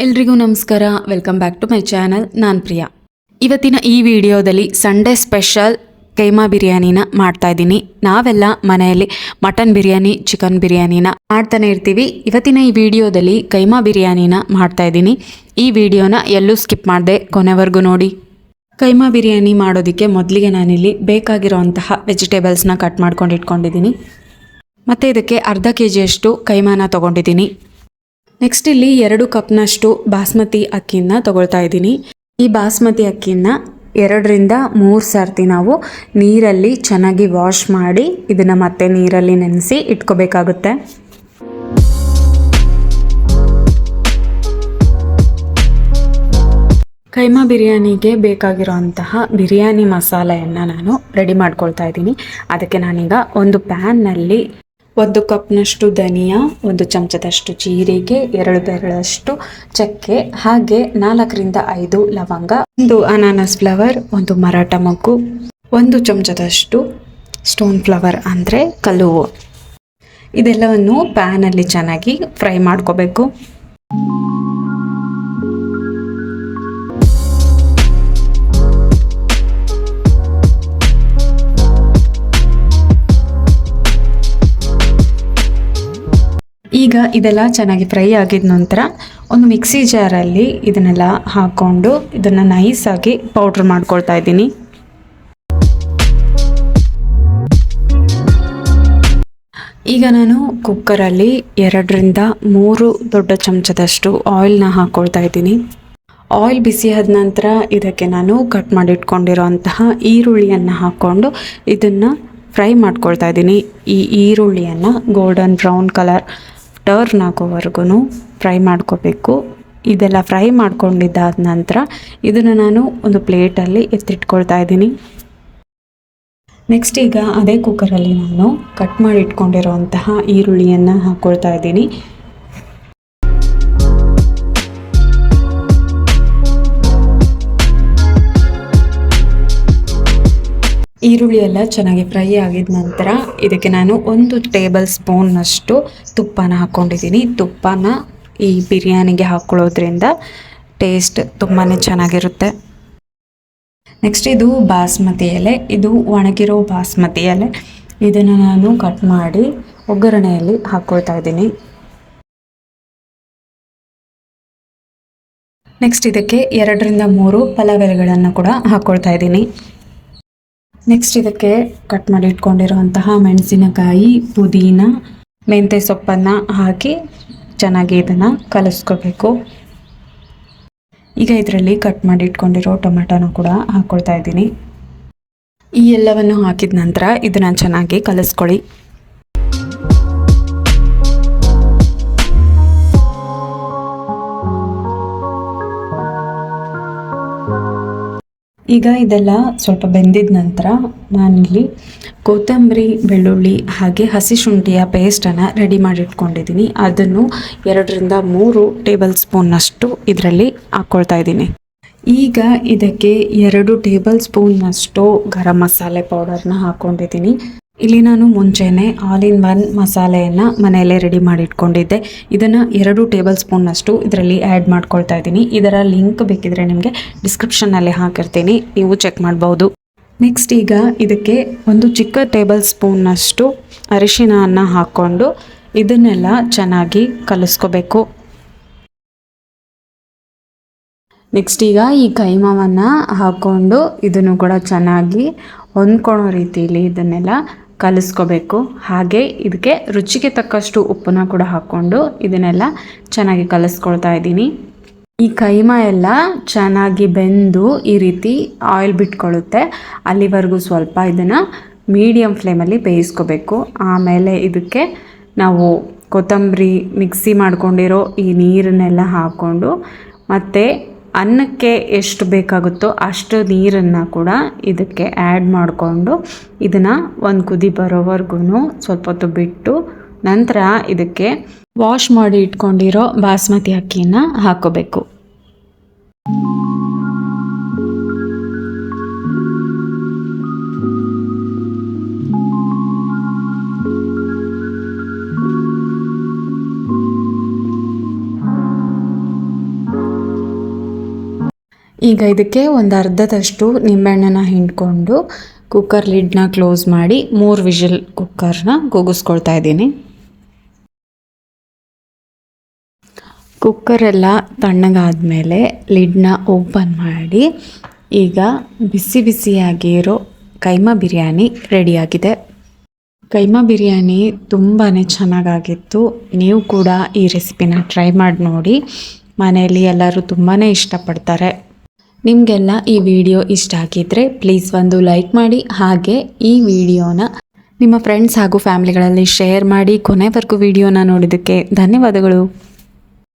ಎಲ್ರಿಗೂ ನಮಸ್ಕಾರ. Welcome back to my channel. ನಾನು ಪ್ರಿಯಾ. ಇವತ್ತಿನ ಈ ವಿಡಿಯೋದಲ್ಲಿ ಸಂಡೇ ಸ್ಪೆಷಲ್ ಕೈಮಾ ಬಿರಿಯಾನಿನ ಮಾಡ್ತಾ ಇದ್ದೀನಿ. ನಾವೆಲ್ಲ ಮನೆಯಲ್ಲಿ ಮಟನ್ ಬಿರಿಯಾನಿ, ಚಿಕನ್ ಬಿರಿಯಾನಿನ ಮಾಡ್ತಾನೆ ಇರ್ತೀವಿ. ಇವತ್ತಿನ ಈ ವಿಡಿಯೋದಲ್ಲಿ ಕೈಮಾ ಬಿರಿಯಾನಿನ ಮಾಡ್ತಾ ಇದ್ದೀನಿ. ಈ ವಿಡಿಯೋನ ಎಲ್ಲೂ ಸ್ಕಿಪ್ ಮಾಡದೆ ಕೊನೆವರೆಗೂ ನೋಡಿ. ಕೈಮಾ ಬಿರಿಯಾನಿ ಮಾಡೋದಕ್ಕೆ ಮೊದಲಿಗೆ ನಾನಿಲ್ಲಿ ಬೇಕಾಗಿರೋಂತಹ ವೆಜಿಟೇಬಲ್ಸ್ನ ಕಟ್ ಮಾಡ್ಕೊಂಡು ಇಟ್ಕೊಂಡಿದ್ದೀನಿ. ಮತ್ತು ಇದಕ್ಕೆ ಅರ್ಧ kg ಕೈಮಾನ ತೊಗೊಂಡಿದ್ದೀನಿ. ನೆಕ್ಸ್ಟ್ ಇಲ್ಲಿ 2 ಕಪ್ನಷ್ಟು ಬಾಸ್ಮತಿ ಅಕ್ಕಿನ ತೊಗೊಳ್ತಾ ಇದ್ದೀನಿ. ಈ ಬಾಸ್ಮತಿ ಅಕ್ಕಿನ 2ರಿಂದ 3 ಸರ್ತಿ ನಾವು ನೀರಲ್ಲಿ ಚೆನ್ನಾಗಿ ವಾಶ್ ಮಾಡಿ ಇದನ್ನು ಮತ್ತೆ ನೀರಲ್ಲಿ ನೆನೆಸಿ ಇಟ್ಕೋಬೇಕಾಗುತ್ತೆ. ಕೈಮಾ ಬಿರಿಯಾನಿಗೆ ಬೇಕಾಗಿರೋಂತಹ ಬಿರಿಯಾನಿ ಮಸಾಲೆಯನ್ನು ನಾನು ರೆಡಿ ಮಾಡ್ಕೊಳ್ತಾ ಇದ್ದೀನಿ. ಅದಕ್ಕೆ ನಾನೀಗ ಒಂದು ಪ್ಯಾನ್ನಲ್ಲಿ 1 ಕಪ್ನಷ್ಟು ಧನಿಯಾ, 1 ಚಮಚದಷ್ಟು ಜೀರಿಗೆ, 2 ಬೆರಳಷ್ಟು ಚಕ್ಕೆ, ಹಾಗೆ 4ರಿಂದ 5 ಲವಂಗ, 1 ಅನಾನಸ್ ಫ್ಲವರ್, 1 ಮರಾಠ ಮೊಗ್ಗು, 1 ಚಮಚದಷ್ಟು ಸ್ಟೋನ್ ಫ್ಲವರ್ ಅಂದರೆ ಕಲ್ಲುವು. ಇದೆಲ್ಲವನ್ನು ಪ್ಯಾನಲ್ಲಿ ಚೆನ್ನಾಗಿ ಫ್ರೈ ಮಾಡ್ಕೋಬೇಕು. ಈಗ ಇದೆಲ್ಲ ಚೆನ್ನಾಗಿ ಫ್ರೈ ಆಗಿದ ನಂತರ ಒಂದು ಮಿಕ್ಸಿ ಜಾರಲ್ಲಿ ಇದನ್ನೆಲ್ಲ ಹಾಕ್ಕೊಂಡು ಇದನ್ನು ನೈಸಾಗಿ ಪೌಡ್ರ್ ಮಾಡ್ಕೊಳ್ತಾ ಇದ್ದೀನಿ. ಈಗ ನಾನು ಕುಕ್ಕರಲ್ಲಿ 2ರಿಂದ 3 ದೊಡ್ಡ ಚಮಚದಷ್ಟು ಆಯಿಲ್ನ ಹಾಕ್ಕೊಳ್ತಾ ಇದ್ದೀನಿ. ಆಯಿಲ್ ಬಿಸಿ ಆದ ನಂತರ ಇದಕ್ಕೆ ನಾನು ಕಟ್ ಮಾಡಿ ಇಟ್ಕೊಂಡಿರೋಂತಹ ಈರುಳ್ಳಿಯನ್ನು ಹಾಕ್ಕೊಂಡು ಇದನ್ನು ಫ್ರೈ ಮಾಡ್ಕೊಳ್ತಾ ಇದ್ದೀನಿ. ಈ ಈರುಳ್ಳಿಯನ್ನು ಗೋಲ್ಡನ್ ಬ್ರೌನ್ ಕಲರ್ ಟರ್ನ್ ಆಗೋವರೆಗೂ ಫ್ರೈ ಮಾಡ್ಕೋಬೇಕು. ಇದೆಲ್ಲ ಫ್ರೈ ಮಾಡ್ಕೊಂಡಿದ್ದಾದ ನಂತರ ಇದನ್ನು ನಾನು ಒಂದು ಪ್ಲೇಟಲ್ಲಿ ಎತ್ತಿಟ್ಕೊಳ್ತಾ ಇದ್ದೀನಿ. ನೆಕ್ಸ್ಟ್ ಈಗ ಅದೇ ಕುಕ್ಕರಲ್ಲಿ ನಾನು ಕಟ್ ಮಾಡಿ ಇಟ್ಕೊಂಡಿರೋಂತಹ ಈರುಳ್ಳಿಯನ್ನು ಹಾಕ್ಕೊಳ್ತಾ ಇದ್ದೀನಿ. ಈರುಳ್ಳಿ ಎಲ್ಲ ಚೆನ್ನಾಗಿ ಫ್ರೈ ಆಗಿದ ನಂತರ ಇದಕ್ಕೆ ನಾನು 1 ಟೇಬಲ್ ಸ್ಪೂನ್ನಷ್ಟು ತುಪ್ಪನ ಹಾಕ್ಕೊಂಡಿದ್ದೀನಿ. ತುಪ್ಪನ ಈ ಬಿರಿಯಾನಿಗೆ ಹಾಕ್ಕೊಳ್ಳೋದ್ರಿಂದ ಟೇಸ್ಟ್ ತುಂಬಾ ಚೆನ್ನಾಗಿರುತ್ತೆ. ನೆಕ್ಸ್ಟ್ ಇದು ಬಾಸ್ಮತಿ ಎಲೆ, ಇದು ಒಣಗಿರೋ ಬಾಸ್ಮತಿ ಎಲೆ. ಇದನ್ನು ನಾನು ಕಟ್ ಮಾಡಿ ಒಗ್ಗರಣೆಯಲ್ಲಿ ಹಾಕ್ಕೊಳ್ತಾ ಇದ್ದೀನಿ. ನೆಕ್ಸ್ಟ್ ಇದಕ್ಕೆ 2ರಿಂದ 3 ಪಲಾವ್ ಎಲೆಗಳನ್ನು ಕೂಡ ಹಾಕ್ಕೊಳ್ತಾ ಇದ್ದೀನಿ. ನೆಕ್ಸ್ಟ್ ಇದಕ್ಕೆ ಕಟ್ ಮಾಡಿ ಇಟ್ಕೊಂಡಿರೋಂತಹ ಮೆಣಸಿನಕಾಯಿ, ಪುದೀನ, ಮೆಂತ್ಯ ಸೊಪ್ಪನ್ನು ಹಾಕಿ ಚೆನ್ನಾಗಿ ಇದನ್ನು ಕಲಿಸ್ಕೋಬೇಕು. ಈಗ ಇದರಲ್ಲಿ ಕಟ್ ಮಾಡಿ ಇಟ್ಕೊಂಡಿರೋ ಟೊಮೆಟೊನ ಕೂಡ ಹಾಕ್ಕೊಳ್ತಾ ಇದ್ದೀನಿ. ಈ ಎಲ್ಲವನ್ನು ಹಾಕಿದ ನಂತರ ಇದನ್ನು ಚೆನ್ನಾಗಿ ಕಲಿಸ್ಕೊಳ್ಳಿ. ಈಗ ಇದೆಲ್ಲ ಸ್ವಲ್ಪ ಬೆಂದಿದ ನಂತರ ನಾನಿಲ್ಲಿ ಕೊತ್ತಂಬರಿ, ಬೆಳ್ಳುಳ್ಳಿ ಹಾಗೆ ಹಸಿ ಶುಂಠಿಯ ಪೇಸ್ಟನ್ನು ರೆಡಿ ಮಾಡಿ ಇಟ್ಕೊಂಡಿದ್ದೀನಿ. ಅದನ್ನು 2ರಿಂದ 3 ಟೇಬಲ್ ಸ್ಪೂನ್ನಷ್ಟು ಇದರಲ್ಲಿ ಹಾಕ್ಕೊಳ್ತಾ ಇದ್ದೀನಿ. ಈಗ ಇದಕ್ಕೆ 2 ಟೇಬಲ್ ಸ್ಪೂನ್ನಷ್ಟು ಗರಂ ಮಸಾಲೆ ಪೌಡರ್ನ ಹಾಕ್ಕೊಂಡಿದ್ದೀನಿ. ಇಲ್ಲಿ ನಾನು ಮುಂಚೆನೇ ಆಲ್ ಇನ್ ಒನ್ ಮಸಾಲೆಯನ್ನು ಮನೆಯಲ್ಲೇ ರೆಡಿ ಮಾಡಿ ಇಟ್ಕೊಂಡಿದ್ದೆ. ಇದನ್ನು 2 ಟೇಬಲ್ ಸ್ಪೂನ್ನಷ್ಟು ಇದರಲ್ಲಿ ಆ್ಯಡ್ ಮಾಡ್ಕೊಳ್ತಾ ಇದ್ದೀನಿ. ಇದರ ಲಿಂಕ್ ಬೇಕಿದ್ರೆ ನಿಮಗೆ ಡಿಸ್ಕ್ರಿಪ್ಷನ್ನಲ್ಲಿ ಹಾಕಿರ್ತೀನಿ, ನೀವು ಚೆಕ್ ಮಾಡ್ಬೋದು. ನೆಕ್ಸ್ಟ್ ಈಗ ಇದಕ್ಕೆ 1 ಚಿಕ್ಕ ಟೇಬಲ್ ಸ್ಪೂನ್ನಷ್ಟು ಅರಿಶಿಣವನ್ನು ಹಾಕ್ಕೊಂಡು ಇದನ್ನೆಲ್ಲ ಚೆನ್ನಾಗಿ ಕಲಿಸ್ಕೋಬೇಕು. ನೆಕ್ಸ್ಟ್ ಈಗ ಈ ಕೈಮಾವನ್ನು ಹಾಕ್ಕೊಂಡು ಇದನ್ನು ಕೂಡ ಚೆನ್ನಾಗಿ ಹೊಂದ್ಕೊಳ್ಳೋ ರೀತಿಯಲ್ಲಿ ಇದನ್ನೆಲ್ಲ ಕಲಿಸ್ಕೋಬೇಕು. ಹಾಗೆ ಇದಕ್ಕೆ ರುಚಿಗೆ ತಕ್ಕಷ್ಟು ಉಪ್ಪನ್ನ ಕೂಡ ಹಾಕ್ಕೊಂಡು ಇದನ್ನೆಲ್ಲ ಚೆನ್ನಾಗಿ ಕಲಿಸ್ಕೊಳ್ತಾ ಇದ್ದೀನಿ. ಈ ಕೈಮಾ ಎಲ್ಲ ಚೆನ್ನಾಗಿ ಬೆಂದು ಈ ರೀತಿ ಆಯಿಲ್ ಬಿಟ್ಕೊಳ್ಳುತ್ತೆ. ಅಲ್ಲಿವರೆಗೂ ಸ್ವಲ್ಪ ಇದನ್ನು ಮೀಡಿಯಮ್ ಫ್ಲೇಮಲ್ಲಿ ಬೇಯಿಸ್ಕೋಬೇಕು. ಆಮೇಲೆ ಇದಕ್ಕೆ ನಾವು ಕೊತ್ತಂಬರಿ ಮಿಕ್ಸಿ ಮಾಡ್ಕೊಂಡಿರೋ ಈ ನೀರನ್ನೆಲ್ಲ ಹಾಕ್ಕೊಂಡು ಮತ್ತು ಅನ್ನಕ್ಕೆ ಎಷ್ಟು ಬೇಕಾಗುತ್ತೋ ಅಷ್ಟು ನೀರನ್ನು ಕೂಡ ಇದಕ್ಕೆ ಆ್ಯಡ್ ಮಾಡಿಕೊಂಡು ಇದನ್ನು ಒಂದು ಕುದಿ ಬರೋವರೆಗೂ ಸ್ವಲ್ಪ ಹೊತ್ತು ಬಿಟ್ಟು ನಂತರ ಇದಕ್ಕೆ ವಾಶ್ ಮಾಡಿ ಇಟ್ಕೊಂಡಿರೋ ಬಾಸ್ಮತಿ ಅಕ್ಕಿಯನ್ನು ಹಾಕ್ಕೋಬೇಕು. ಈಗ ಇದಕ್ಕೆ ಒಂದು ಅರ್ಧದಷ್ಟು ನಿಂಬೆಹಣ್ಣನ್ನು ಹಿಂಡ್ಕೊಂಡು ಕುಕ್ಕರ್ ಲಿಡ್ನ ಕ್ಲೋಸ್ ಮಾಡಿ 3 ವಿಷಲ್ ಕುಕ್ಕರ್ನ ಕೂಗಿಸ್ಕೊಳ್ತಾ ಇದ್ದೀನಿ. ಕುಕ್ಕರೆಲ್ಲ ತಣ್ಣಗಾದ್ಮೇಲೆ ಲಿಡ್ನ ಓಪನ್ ಮಾಡಿ ಈಗ ಬಿಸಿ ಬಿಸಿಯಾಗಿರೋ ಕೈಮಾ ಬಿರಿಯಾನಿ ರೆಡಿಯಾಗಿದೆ. ಕೈಮಾ ಬಿರಿಯಾನಿ ತುಂಬಾ ಚೆನ್ನಾಗಾಗಿತ್ತು. ನೀವು ಕೂಡ ಈ ರೆಸಿಪಿನ ಟ್ರೈ ಮಾಡಿ ನೋಡಿ. ಮನೆಯಲ್ಲಿ ಎಲ್ಲರೂ ತುಂಬಾ ಇಷ್ಟಪಡ್ತಾರೆ. ನಿಮಗೆಲ್ಲ ಈ ವಿಡಿಯೋ ಇಷ್ಟ ಆಗಿದ್ದರೆ ಪ್ಲೀಸ್ ಒಂದು ಲೈಕ್ ಮಾಡಿ, ಹಾಗೆ ಈ ವಿಡಿಯೋನ ನಿಮ್ಮ ಫ್ರೆಂಡ್ಸ್ ಹಾಗೂ ಫ್ಯಾಮಿಲಿಗಳಲ್ಲಿ ಶೇರ್ ಮಾಡಿ. ಕೊನೆವರೆಗೂ ವಿಡಿಯೋನ ನೋಡಿದ್ದಕ್ಕೆ ಧನ್ಯವಾದಗಳು.